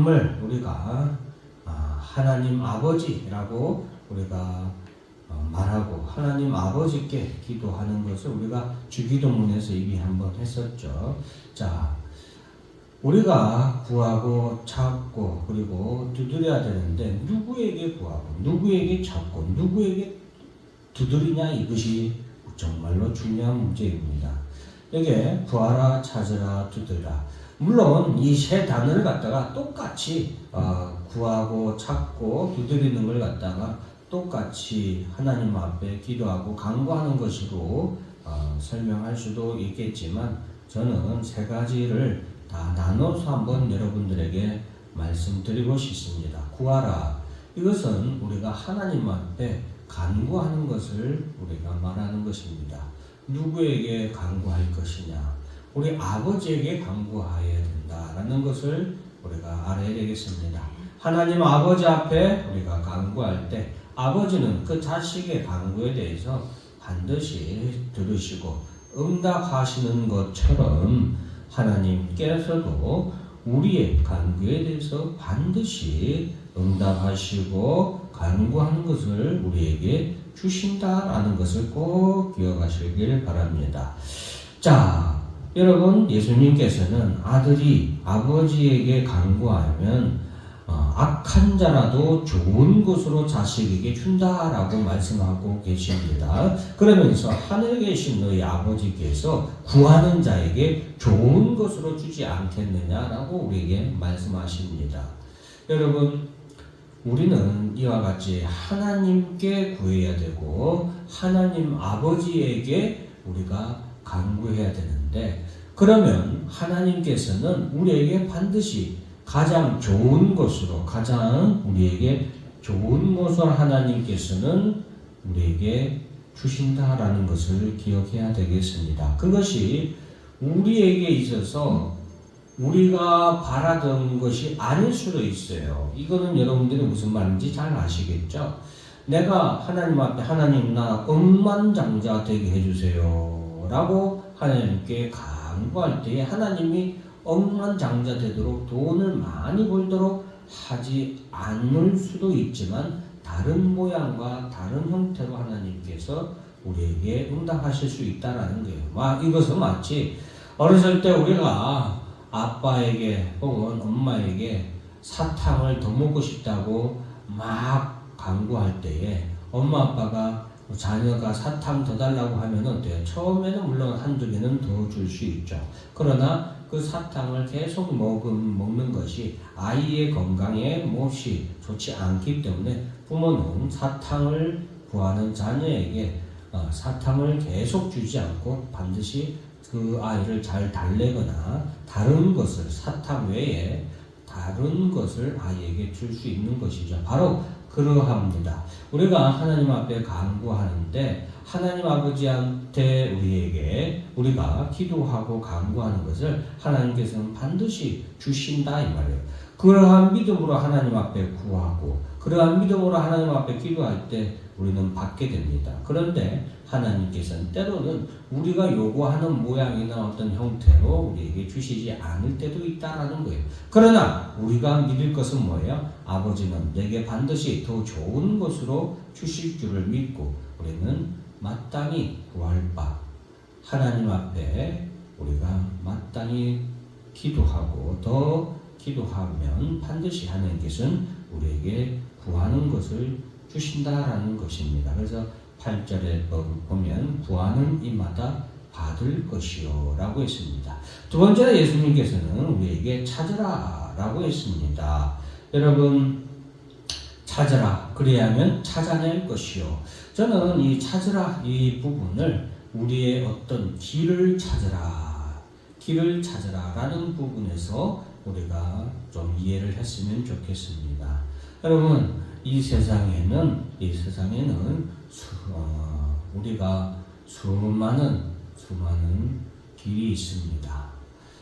이름을 우리가 하나님 아버지라고 우리가 말하고 하나님 아버지께 기도하는 것을 우리가 주기도문에서 이미 한번 했었죠. 자, 우리가 구하고 찾고 그리고 두드려야 되는데 누구에게 구하고 누구에게 찾고 누구에게 두드리냐, 이것이 정말로 중요한 문제입니다. 여기에 구하라, 찾으라, 두드리라. 물론 이 세 단어를 갖다가 똑같이 구하고 찾고 두드리는 걸 갖다가 똑같이 하나님 앞에 기도하고 간구하는 것으로 설명할 수도 있겠지만, 저는 세 가지를 다 나눠서 한번 여러분들에게 말씀드리고 싶습니다. 구하라, 이것은 우리가 하나님 앞에 간구하는 것을 우리가 말하는 것입니다. 누구에게 간구할 것이냐? 우리 아버지에게 간구해야 된다라는 것을 우리가 알아야 되겠습니다. 하나님 아버지 앞에 우리가 간구할 때 아버지는 그 자식의 간구에 대해서 반드시 들으시고 응답하시는 것처럼 하나님께서도 우리의 간구에 대해서 반드시 응답하시고 간구하는 것을 우리에게 주신다라는 것을 꼭 기억하시길 바랍니다. 자, 여러분, 예수님께서는 아들이 아버지에게 간구하면 악한 자라도 좋은 것으로 자식에게 준다라고 말씀하고 계십니다. 그러면서 하늘에 계신 너희 아버지께서 구하는 자에게 좋은 것으로 주지 않겠느냐라고 우리에게 말씀하십니다. 여러분, 우리는 이와 같이 하나님께 구해야 되고 하나님 아버지에게 우리가 간구해야 되는데, 그러면 하나님께서는 우리에게 반드시 가장 좋은 것으로, 가장 우리에게 좋은 것을 하나님께서는 우리에게 주신다라는 것을 기억해야 되겠습니다. 그것이 우리에게 있어서 우리가 바라던 것이 아닐 수도 있어요. 이거는 여러분들이 무슨 말인지 잘 아시겠죠? 내가 하나님 앞에 하나님 나 억만장자 되게 해주세요 라고 하나님께 간구할 때에 하나님이 억만장자 되도록 돈을 많이 벌도록 하지 않을 수도 있지만 다른 모양과 다른 형태로 하나님께서 우리에게 응답하실 수 있다라는 거예요. 이것은 마치 어렸을 때 우리가 아빠에게 혹은 엄마에게 사탕을 더 먹고 싶다고 막 간구할 때에 엄마 아빠가 자녀가 사탕 더 달라고 하면 어때요? 처음에는 물론 한두 개는 더 줄 수 있죠. 그러나 그 사탕을 계속 먹는 것이 아이의 건강에 몹시 좋지 않기 때문에 부모는 사탕을 구하는 자녀에게 사탕을 계속 주지 않고 반드시 그 아이를 잘 달래거나 다른 것을, 사탕 외에 다른 것을 아이에게 줄 수 있는 것이죠. 바로 그러합니다. 우리가 하나님 앞에 간구하는데 하나님 아버지한테 우리가 기도하고 간구하는 것을 하나님께서는 반드시 주신다 이 말이에요. 그러한 믿음으로 하나님 앞에 구하고 그러한 믿음으로 하나님 앞에 기도할 때 우리는 받게 됩니다. 그런데 하나님께서는 때로는 우리가 요구하는 모양이나 어떤 형태로 우리에게 주시지 않을 때도 있다라는 거예요. 그러나 우리가 믿을 것은 뭐예요? 아버지는 내게 반드시 더 좋은 것으로 주실 줄을 믿고 우리는 마땅히 구할 바 하나님 앞에 우리가 마땅히 기도하고 더 기도하면 반드시 하나님께서는 우리에게 구하는 것을 주신다라는 것입니다. 그래서 8절에 보면 구하는 이마다 받을 것이요 라고 했습니다. 두 번째로 예수님께서는 우리에게 찾으라 라고 했습니다. 여러분, 찾으라 그래야면 찾아낼 것이요. 저는 이 찾으라 이 부분을 우리의 어떤 길을 찾으라 라는 부분에서 우리가 좀 이해를 했으면 좋겠습니다. 여러분, 이 세상에는 우리가 수많은 길이 있습니다.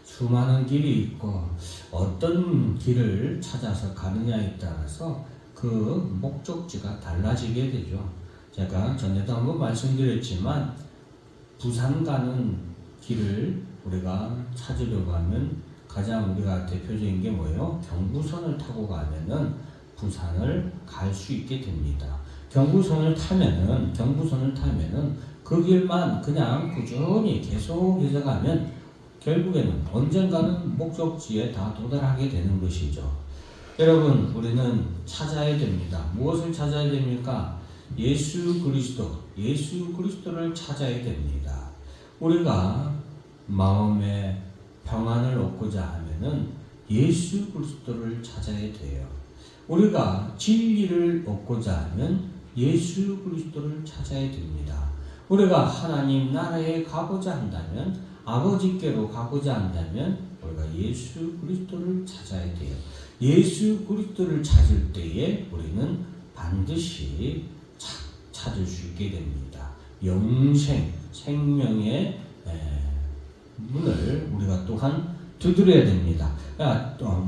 수많은 길이 있고 어떤 길을 찾아서 가느냐에 따라서 그 목적지가 달라지게 되죠. 제가 전에도 한번 말씀드렸지만 부산 가는 길을 우리가 찾으려고 하면 가장 우리가 대표적인 게 뭐예요? 경부선을 타고 가면은 부산을 갈 수 있게 됩니다. 경부선을 타면은 그 길만 그냥 꾸준히 계속해서 가면 결국에는 언젠가는 목적지에 다 도달하게 되는 것이죠. 여러분, 우리는 찾아야 됩니다. 무엇을 찾아야 됩니까? 예수 그리스도를 찾아야 됩니다. 우리가 마음의 평안을 얻고자 하면은 예수 그리스도를 찾아야 돼요. 우리가 진리를 얻고자 하면 예수 그리스도를 찾아야 됩니다. 우리가 하나님 나라에 가고자 한다면, 아버지께로 가고자 한다면 우리가 예수 그리스도를 찾아야 돼요. 예수 그리스도를 찾을 때에 우리는 반드시 찾을 수 있게 됩니다. 생명의 문을 우리가 또한 두드려야 됩니다.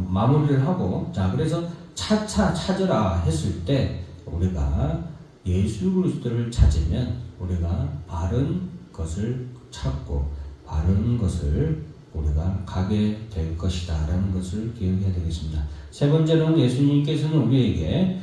마무리를 하고, 그래서 찾으라 했을 때 우리가 예수 그리스도를 찾으면 우리가 바른 것을 찾고 바른 것을 우리가 가게 될 것이다 라는 것을 기억해야 되겠습니다. 세 번째로는 예수님께서는 우리에게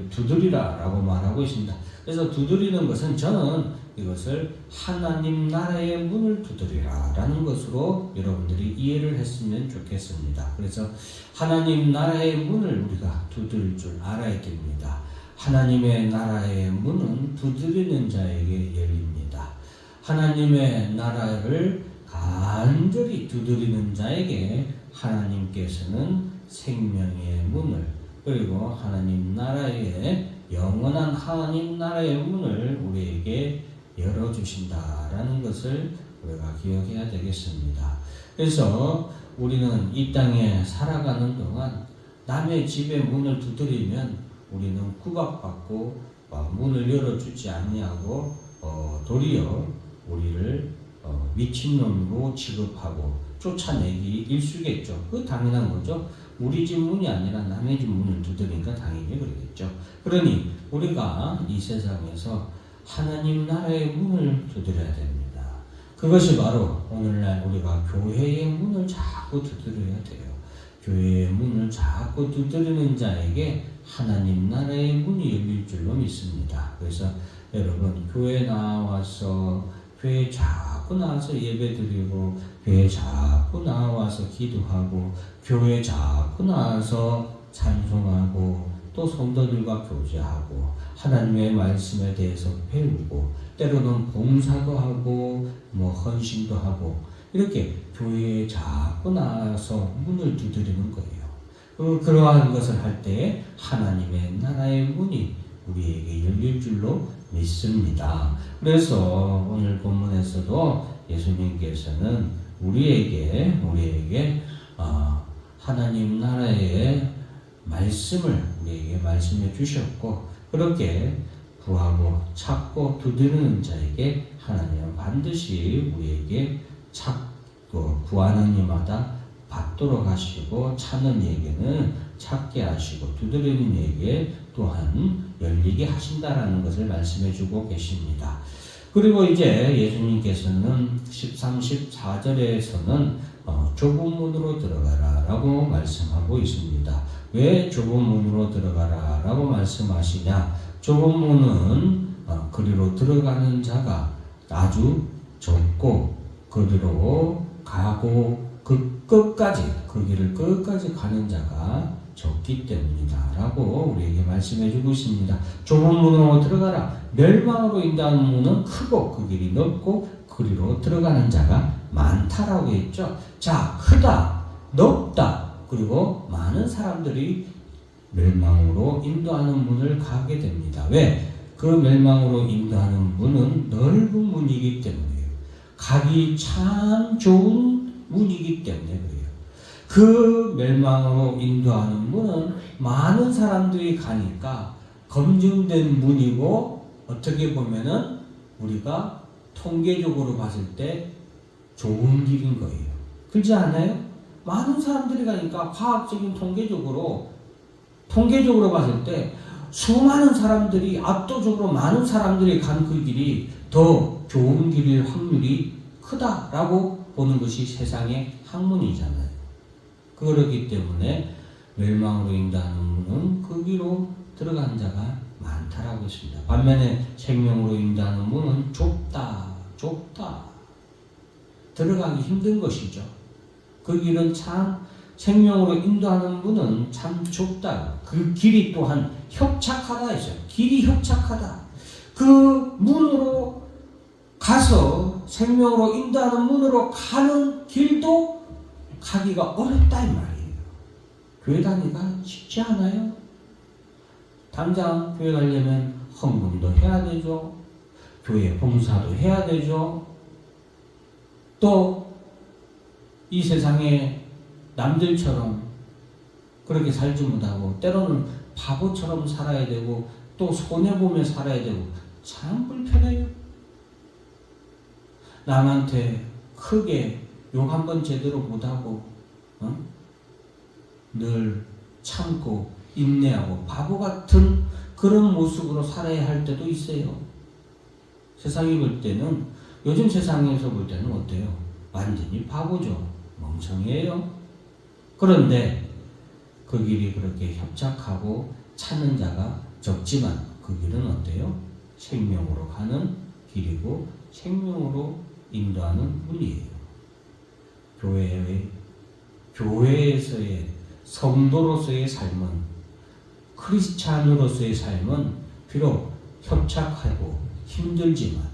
두드리라 라고 말하고 있습니다. 그래서 두드리는 것은 저는 이것을 하나님 나라의 문을 두드리라 라는 것으로 여러분들이 이해를 했으면 좋겠습니다. 그래서 하나님 나라의 문을 우리가 두드릴 줄 알아야 됩니다. 하나님의 나라의 문은 두드리는 자에게 열립니다. 하나님의 나라를 간절히 두드리는 자에게 하나님께서는 생명의 문을, 그리고 하나님 나라의 영원한 하나님 나라의 문을 우리에게 열어주신다라는 것을 우리가 기억해야 되겠습니다. 그래서 우리는 이 땅에 살아가는 동안 남의 집의 문을 두드리면 우리는 구박받고 문을 열어주지 아니하고 도리어 우리를 미친놈으로 취급하고 쫓아내기 일쑤겠죠. 그 당연한 거죠. 우리 집 문이 아니라 남의 집 문을 두드리니까 당연히 그러겠죠. 그러니 우리가 이 세상에서 하나님 나라의 문을 두드려야 됩니다. 그것이 바로 오늘날 우리가 교회의 문을 자꾸 두드려야 돼요. 교회의 문을 자꾸 두드리는 자에게 하나님 나라의 문이 열릴 줄로 믿습니다. 그래서 여러분, 교회 나와서 교회 자꾸 나와서 예배드리고, 교회 자꾸 나와서 기도하고, 교회 자꾸 나와서 찬송하고, 또 성도들과 교제하고, 하나님의 말씀에 대해서 배우고, 때로는 봉사도 하고 헌신도 하고, 이렇게 교회에 자꾸 나와서 문을 두드리는 거예요. 그러한 것을 할 때 하나님의 나라의 문이 우리에게 열릴 줄로 믿습니다. 그래서 오늘 본문에서도 예수님께서는 우리에게 하나님 나라의 말씀을 우리에게 말씀해 주셨고, 그렇게 구하고 찾고 두드리는 자에게 하나님은 반드시 우리에게 찾고 구하는 이마다 받도록 하시고, 찾는 이에게는 찾게 하시고 두드리는 이에게 또한 열리게 하신다라는 것을 말씀해 주고 계십니다. 그리고 이제 예수님께서는 13, 14절에서는 좁은 문으로 들어가라 라고 말씀하고 있습니다. 왜 좁은 문으로 들어가라 라고 말씀하시냐? 좁은 문은 그리로 들어가는 자가 아주 적고, 그리로 가고 그 길을 끝까지 가는 자가 적기 때문이다 라고 우리에게 말씀해 주고 있습니다. 좁은 문으로 들어가라. 멸망으로 인도하는 문은 크고 그 길이 넓고 그리로 들어가는 자가 많다라고 했죠. 자, 크다, 넓다, 그리고 많은 사람들이 멸망으로 인도하는 문을 가게 됩니다. 왜? 그 멸망으로 인도하는 문은 넓은 문이기 때문이에요. 가기 참 좋은 문이기 때문에 그래요. 그 멸망으로 인도하는 문은 많은 사람들이 가니까 검증된 문이고, 어떻게 보면은 우리가 통계적으로 봤을 때 좋은 길인 거예요. 그렇지 않아요? 많은 사람들이 가니까 과학적인 통계적으로 봤을 때 수많은 사람들이, 압도적으로 많은 사람들이 간 그 길이 더 좋은 길일 확률이 크다라고 보는 것이 세상의 학문이잖아요. 그렇기 때문에 멸망으로 인도하는 문은 그 위로 들어간 자가 많다라고 했습니다. 반면에 생명으로 인도하는 문은 좁다. 들어가기 힘든 것이죠. 그 길은 참 생명으로 인도하는 문은 참 좁다. 그 길이 또한 협착하다 했어요. 길이 협착하다. 그 문으로 가서 생명으로 인도하는 문으로 가는 길도 가기가 어렵다 이 말이에요. 교회 다니기가 쉽지 않아요. 당장 교회 가려면 헌금도 해야 되죠. 교회 봉사도 해야 되죠. 또 이 세상에 남들처럼 그렇게 살지 못하고 때로는 바보처럼 살아야 되고 또 손해보며 살아야 되고 참 불편해요. 남한테 크게 욕 한번 제대로 못하고 늘 참고 인내하고 바보 같은 그런 모습으로 살아야 할 때도 있어요. 세상이 볼 때는 요즘 세상에서 볼 때는 어때요? 완전히 바보죠. 멍청이에요. 그런데 그 길이 그렇게 협착하고 찾는 자가 적지만 그 길은 어때요? 생명으로 가는 길이고 생명으로 인도하는 문이에요. 교회에서의 성도로서의 삶은 크리스찬으로서의 삶은 비록 협착하고 힘들지만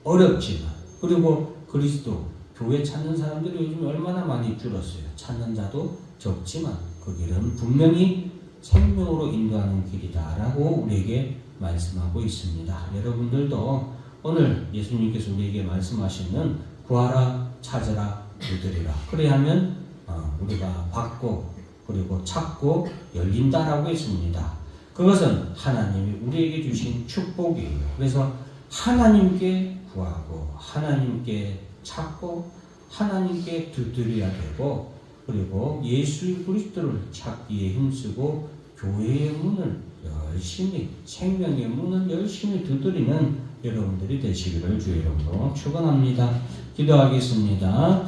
어렵지만 그리고 그리스도 교회 찾는 사람들이 요즘 얼마나 많이 줄었어요. 찾는 자도 적지만 그 길은 분명히 생명으로 인도하는 길이다라고 우리에게 말씀하고 있습니다. 여러분들도 오늘 예수님께서 우리에게 말씀하시는 구하라 찾으라 두드리라 그래야 하면 우리가 받고 그리고 찾고 열린다라고 했습니다. 그것은 하나님이 우리에게 주신 축복이에요. 그래서 하나님께 구하고 하나님께 찾고 하나님께 두드려야 되고 그리고 예수 그리스도를 찾기에 힘쓰고 교회의 문을 열심히 생명의 문을 열심히 두드리는 여러분들이 되시기를 주의 이름으로 축원합니다. 기도하겠습니다.